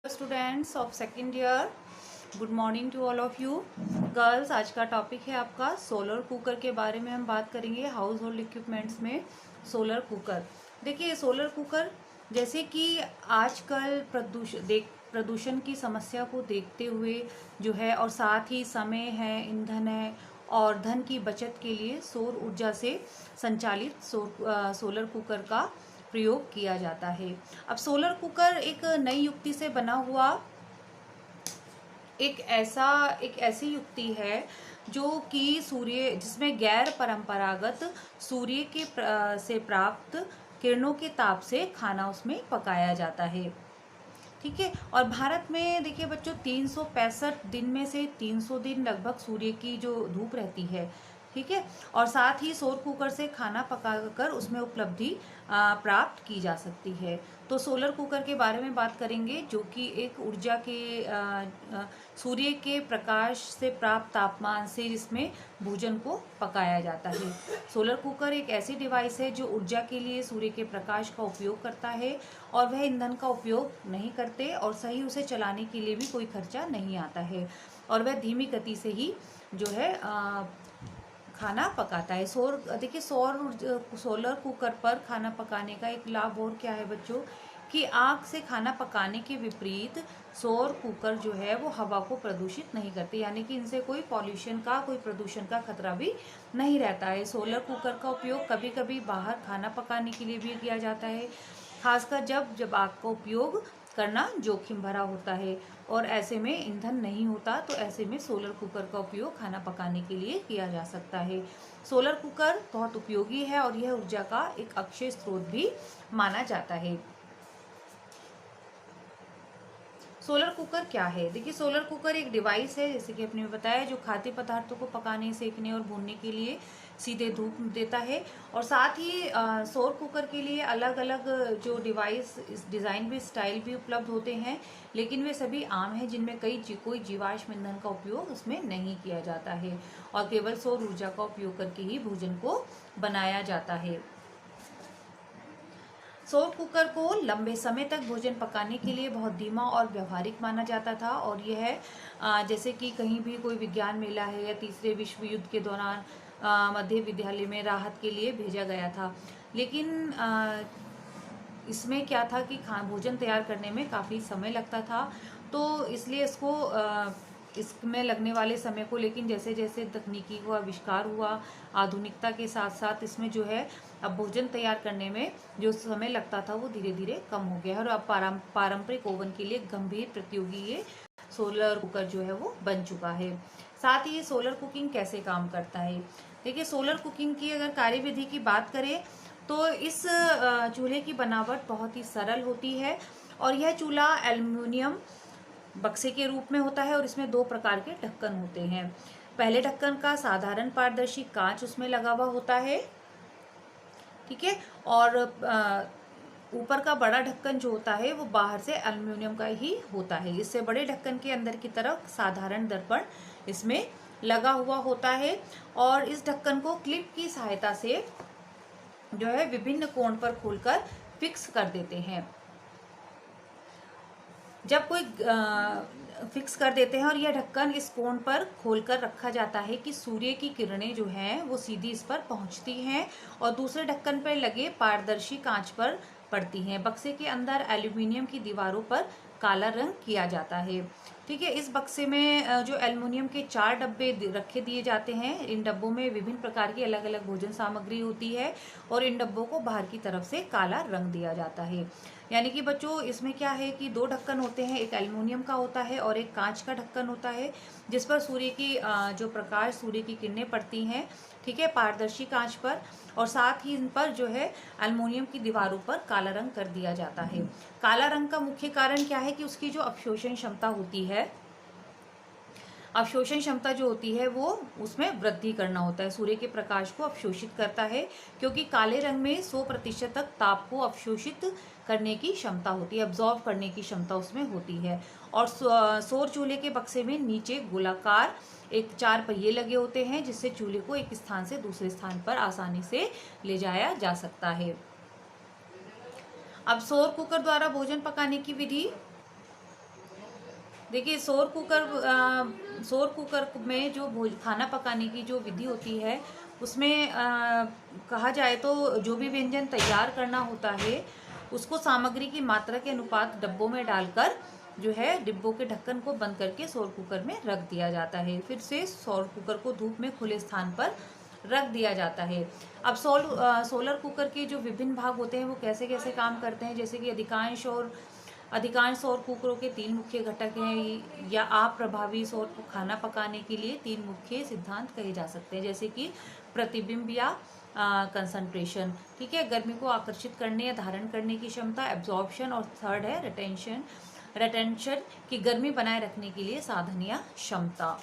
Students of second year, good morning to all of you girls. आज का topic है आपका सोलर कुकर के बारे में हम बात करेंगे। हाउस होल्ड इक्विपमेंट्स में सोलर कुकर। देखिए सोलर कुकर जैसे कि आजकल प्रदूषण की समस्या को देखते हुए जो है, और साथ ही समय है, ईंधन है और धन की बचत के लिए सौर ऊर्जा से संचालित सोलर कुकर का प्रयोग किया जाता है। अब सोलर कुकर एक नई युक्ति से बना हुआ एक ऐसी युक्ति है जो कि जिसमें गैर परंपरागत सूर्य के से प्राप्त किरणों के ताप से खाना उसमें पकाया जाता है। ठीक है। और भारत में देखिए बच्चों, 365 दिन में से 300 दिन लगभग सूर्य की जो धूप रहती है, ठीक है। और साथ ही सौर कुकर से खाना पकाकर उसमें उपलब्धि प्राप्त की जा सकती है। तो सोलर कुकर के बारे में बात करेंगे, जो कि एक ऊर्जा के सूर्य के प्रकाश से प्राप्त तापमान से जिसमें भोजन को पकाया जाता है। सोलर कुकर एक ऐसी डिवाइस है जो ऊर्जा के लिए सूर्य के प्रकाश का उपयोग करता है और वह ईंधन का उपयोग नहीं करते, और सही उसे चलाने के लिए भी कोई खर्चा नहीं आता है, और वह धीमी गति से ही जो है खाना पकाता है। देखिए सोलर कुकर पर खाना पकाने का एक लाभ और क्या है बच्चों, कि आग से खाना पकाने के विपरीत सौर कुकर जो है वो हवा को प्रदूषित नहीं करते, यानी कि इनसे कोई प्रदूषण का खतरा भी नहीं रहता है। सोलर कुकर का उपयोग कभी कभी बाहर खाना पकाने के लिए भी किया जाता है, खासकर जब आग का उपयोग करना जोखिम भरा होता है और ऐसे में ईंधन नहीं होता, तो ऐसे में सोलर कुकर का उपयोग खाना पकाने के लिए किया जा सकता है। सोलर कुकर बहुत उपयोगी है और यह ऊर्जा का एक अक्षय स्रोत भी माना जाता है। सोलर कुकर क्या है? देखिए सोलर कुकर एक डिवाइस है, जैसे कि आपने बताया, जो खाद्य पदार्थों को पकाने, सेकने और भूनने के लिए सीधे धूप देता है। और साथ ही सौर कुकर के लिए अलग अलग जो डिज़ाइन भी, स्टाइल भी उपलब्ध होते हैं, लेकिन वे सभी आम हैं, जिनमें कोई जीवाश्म ईंधन का उपयोग उसमें नहीं किया जाता है और केवल सौर ऊर्जा का उपयोग करके ही भोजन को बनाया जाता है। सौर कुकर को लंबे समय तक भोजन पकाने के लिए बहुत धीमा और व्यवहारिक माना जाता था, और यह जैसे कि कहीं भी कोई विज्ञान मेला है या तीसरे विश्व युद्ध के दौरान मध्य विद्यालय में राहत के लिए भेजा गया था। लेकिन इसमें क्या था कि भोजन तैयार करने में काफ़ी समय लगता था, तो इसलिए इसमें लगने वाले समय को, लेकिन जैसे जैसे तकनीकी को आविष्कार हुआ, आधुनिकता के साथ साथ इसमें जो है अब भोजन तैयार करने में जो समय लगता था वो धीरे धीरे कम हो गया है, और अब पारंपरिक ओवन के लिए गंभीर प्रतियोगी ये सोलर कुकर जो है वो बन चुका है। साथ ही ये सोलर कुकिंग कैसे काम करता है? देखिए सोलर कुकिंग की अगर कार्यविधि की बात करें तो इस चूल्हे की बनावट बहुत ही सरल होती है, और यह चूल्हा एल्युमिनियम बक्से के रूप में होता है, और इसमें 2 प्रकार के ढक्कन होते हैं। पहले ढक्कन का साधारण पारदर्शी कांच उसमें लगा हुआ होता है, ठीक है, और ऊपर का बड़ा ढक्कन जो होता है वो बाहर से एल्युमिनियम का ही होता है। इससे बड़े ढक्कन के अंदर की तरफ साधारण दर्पण इसमें लगा हुआ होता है, और इस ढक्कन को क्लिप की सहायता से जो है विभिन्न कोण पर खोलकर फिक्स कर देते हैं। जब कोई फिक्स कर देते हैं और यह ढक्कन इस कोण पर खोलकर रखा जाता है कि सूर्य की किरणें जो हैं वो सीधी इस पर पहुंचती हैं और दूसरे ढक्कन पर लगे पारदर्शी कांच पर पड़ती हैं। बक्से के अंदर एल्युमिनियम की दीवारों पर काला रंग किया जाता है, ठीक है। इस बक्से में जो एल्युमिनियम के 4 डब्बे रखे दिए जाते हैं। इन डब्बों में विभिन्न प्रकार की अलग अलग भोजन सामग्री होती है, और इन डब्बों को बाहर की तरफ से काला रंग दिया जाता है। यानी कि बच्चों इसमें क्या है कि 2 ढक्कन होते हैं, एक एल्युमिनियम का होता है और एक कांच का ढक्कन होता है, जिस पर सूर्य की जो प्रकाश, सूर्य की किरणें पड़ती हैं, ठीक है, पारदर्शी कांच पर, और साथ ही इन पर जो है एल्युमिनियम की दीवारों पर काला रंग कर दिया जाता है। काला रंग का मुख्य कारण क्या है कि उसकी जो अवशोषण क्षमता होती है, अवशोषण क्षमता जो होती है वो उसमें वृद्धि करना होता है, सूर्य के प्रकाश को अवशोषित करता है, क्योंकि काले रंग में 100% तक ताप को अवशोषित करने की क्षमता होती है, अब्जॉर्व करने की क्षमता उसमें होती है। और सौर चूल्हे के बक्से में नीचे गोलाकार एक 4 पहिए लगे होते हैं, जिससे चूल्हे को एक स्थान से दूसरे स्थान पर आसानी से ले जाया जा सकता है। अब सौर कुकर द्वारा भोजन पकाने की विधि देखिए सौर कुकर में जो खाना पकाने की जो विधि होती है उसमें कहा जाए तो जो भी व्यंजन तैयार करना होता है उसको सामग्री की मात्रा के अनुपात डब्बों में डालकर जो है डिब्बों के ढक्कन को बंद करके सौर कुकर में रख दिया जाता है। फिर से सौर कुकर को धूप में खुले स्थान पर रख दिया जाता है। अब सोलर कुकर के जो विभिन्न भाग होते हैं वो कैसे कैसे काम करते हैं, जैसे कि अधिकांश सौर कुकरों के 3 मुख्य घटक हैं या अप्रभावी सौर खाना पकाने के लिए 3 मुख्य सिद्धांत कहे जा सकते हैं, जैसे कि प्रतिबिंब या कंसंट्रेशन, ठीक है, गर्मी को आकर्षित करने या धारण करने की क्षमता, एब्जॉर्प्शन, और थर्ड है रिटेंशन की गर्मी बनाए रखने के लिए साधन या क्षमता।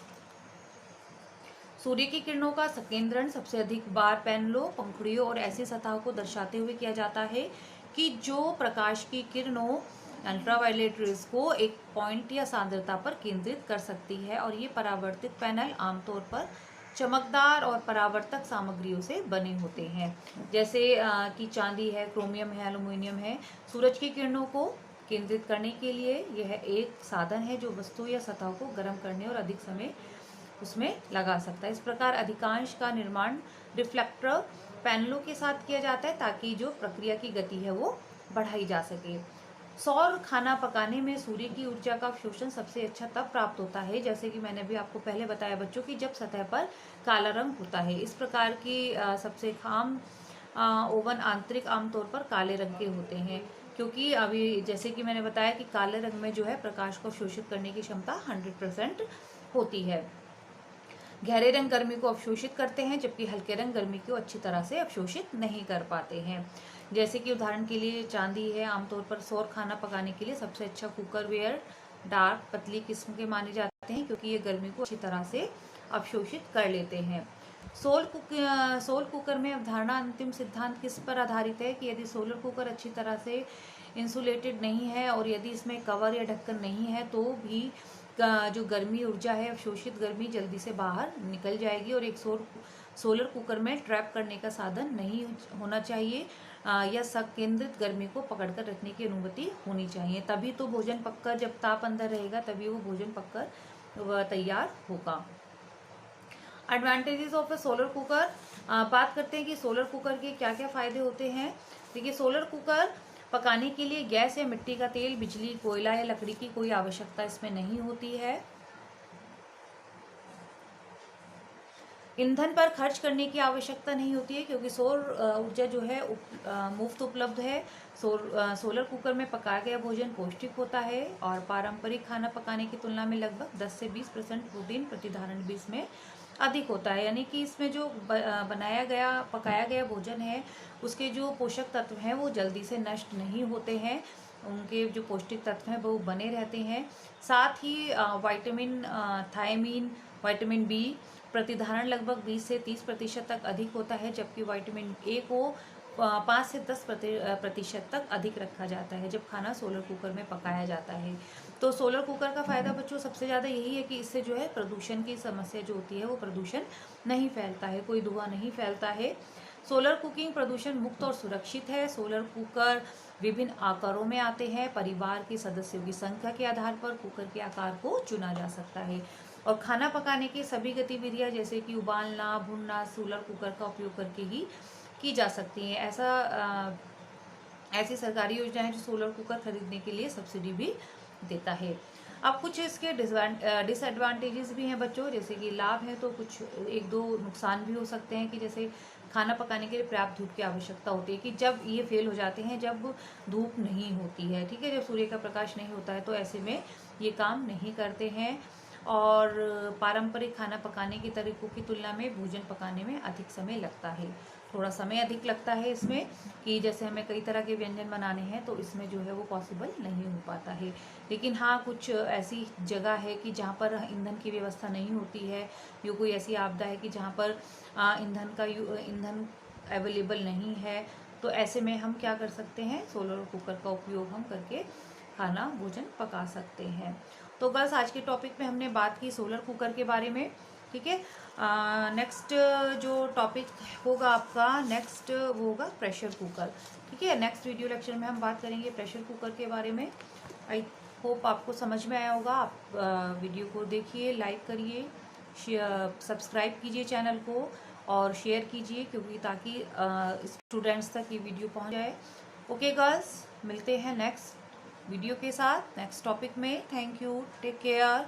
सूर्य की किरणों का संकेंद्रण सबसे अधिक बार पैनलों, पंखुड़ियों और ऐसी सतहों को दर्शाते हुए किया जाता है कि जो प्रकाश की किरणों अल्ट्रावायलेट रेज को एक पॉइंट या सांद्रता पर केंद्रित कर सकती है, और ये परावर्तित पैनल आमतौर पर चमकदार और परावर्तक सामग्रियों से बने होते हैं, जैसे कि चांदी है, क्रोमियम है, एल्युमिनियम है। सूरज की किरणों को केंद्रित करने के लिए यह एक साधन है जो वस्तु या सतह को गर्म करने और अधिक समय उसमें लगा सकता है। इस प्रकार अधिकांश का निर्माण रिफ्लेक्टर पैनलों के साथ किया जाता है ताकि जो प्रक्रिया की गति है वो बढ़ाई जा सके। सौर खाना पकाने में सूर्य की ऊर्जा का अवशोषण सबसे अच्छा तब प्राप्त होता है, जैसे कि मैंने भी आपको पहले बताया बच्चों की, जब सतह पर काला रंग होता है। इस प्रकार की सबसे खाम ओवन आंतरिक आमतौर पर काले रंग के होते हैं, क्योंकि अभी जैसे कि मैंने बताया कि काले रंग में जो है प्रकाश को अवशोषित करने की क्षमता 100% होती है। गहरे रंग गर्मी को अवशोषित करते हैं, जबकि हल्के रंग गर्मी को अच्छी तरह से अवशोषित नहीं कर पाते हैं। जैसे कि उदाहरण के लिए चांदी है। आमतौर पर सौर खाना पकाने के लिए सबसे अच्छा कुकर वेयर डार्क पतली किस्म के माने जाते हैं, क्योंकि ये गर्मी को अच्छी तरह से अवशोषित कर लेते हैं। सोल कुकर में अवधारणा अंतिम सिद्धांत किस पर आधारित है कि यदि सोलर कुकर अच्छी तरह से इंसुलेटेड नहीं है और यदि इसमें कवर या ढक्कन नहीं है तो भी जो गर्मी ऊर्जा है, अवशोषित गर्मी जल्दी से बाहर निकल जाएगी, और एक सोलर कुकर में ट्रैप करने का साधन नहीं होना चाहिए या संकेंद्रित गर्मी को पकड़कर रखने की अनुमति होनी चाहिए। तभी तो भोजन पककर, जब ताप अंदर रहेगा तभी वो भोजन पककर तैयार होगा। Advantages of A solar cooker, बात करते हैं कि सोलर कुकर के क्या क्या फायदे होते हैं। देखिए, सोलर कुकर पकाने के लिए गैस या मिट्टी का तेल, बिजली, कोयला या लकड़ी की कोई आवश्यकता इसमें नहीं होती है। ईंधन पर खर्च करने की आवश्यकता नहीं होती है, क्योंकि सौर ऊर्जा जो है मुफ्त उपलब्ध है। सोलर कुकर में पकाया गया भोजन पौष्टिक होता है और पारंपरिक खाना पकाने की तुलना में लगभग 10 से 20% प्रोटीन प्रतिधारण भी इसमें अधिक होता है। यानी कि इसमें जो पकाया गया भोजन है उसके जो पोषक तत्व हैं वो जल्दी से नष्ट नहीं होते हैं, उनके जो पौष्टिक तत्व हैं वो बने रहते हैं। साथ ही विटामिन थायमीन, विटामिन बी प्रतिधारण लगभग 20 से 30% तक अधिक होता है, जबकि विटामिन ए को 5 से 10% तक अधिक रखा जाता है जब खाना सोलर कुकर में पकाया जाता है। तो सोलर कुकर का फायदा बच्चों सबसे ज़्यादा यही है कि इससे जो है प्रदूषण की समस्या जो होती है वो प्रदूषण नहीं फैलता है, कोई धुआं नहीं फैलता है। सोलर कुकिंग प्रदूषण मुक्त और सुरक्षित है। सोलर कुकर विभिन्न आकारों में आते हैं। परिवार के सदस्यों की संख्या के आधार पर कुकर के आकार को चुना जा सकता है, और खाना पकाने की सभी गतिविधियां जैसे कि उबालना, भूनना सोलर कुकर का उपयोग करके ही की जा सकती हैं। ऐसी सरकारी योजनाएं जो सोलर कुकर खरीदने के लिए सब्सिडी भी देता है। अब कुछ इसके डिसएडवांटेजेस भी हैं बच्चों, जैसे कि लाभ है तो कुछ 1-2 नुकसान भी हो सकते हैं, कि जैसे खाना पकाने के लिए पर्याप्त धूप की आवश्यकता होती है, कि जब ये फेल हो जाते हैं जब धूप नहीं होती है, ठीक है, जब सूर्य का प्रकाश नहीं होता है तो ऐसे में ये काम नहीं करते हैं। और पारंपरिक खाना पकाने के तरीकों की तुलना में भोजन पकाने में अधिक समय लगता है, थोड़ा समय अधिक लगता है इसमें, कि जैसे हमें कई तरह के व्यंजन बनाने हैं तो इसमें जो है वो पॉसिबल नहीं हो पाता है। लेकिन हाँ, कुछ ऐसी जगह है कि जहाँ पर ईंधन की व्यवस्था नहीं होती है, या कोई ऐसी आपदा है कि जहाँ पर ईंधन अवेलेबल नहीं है, तो ऐसे में हम क्या कर सकते हैं, सोलर कुकर का उपयोग हम करके खाना भोजन पका सकते हैं। तो बस आज के टॉपिक में हमने बात की सोलर कुकर के बारे में, ठीक है। नेक्स्ट जो टॉपिक होगा आपका नेक्स्ट वो होगा प्रेशर कुकर, ठीक है। नेक्स्ट वीडियो लेक्चर में हम बात करेंगे प्रेशर कुकर के बारे में। होप आपको समझ में आया होगा। आप वीडियो को देखिए, लाइक करिए, सब्सक्राइब कीजिए चैनल को और शेयर कीजिए, क्योंकि ताकि स्टूडेंट्स तक ये वीडियो पहुंच जाए। ओके गर्ल्स, मिलते हैं नेक्स्ट वीडियो के साथ, नेक्स्ट टॉपिक में। Thank you, take care.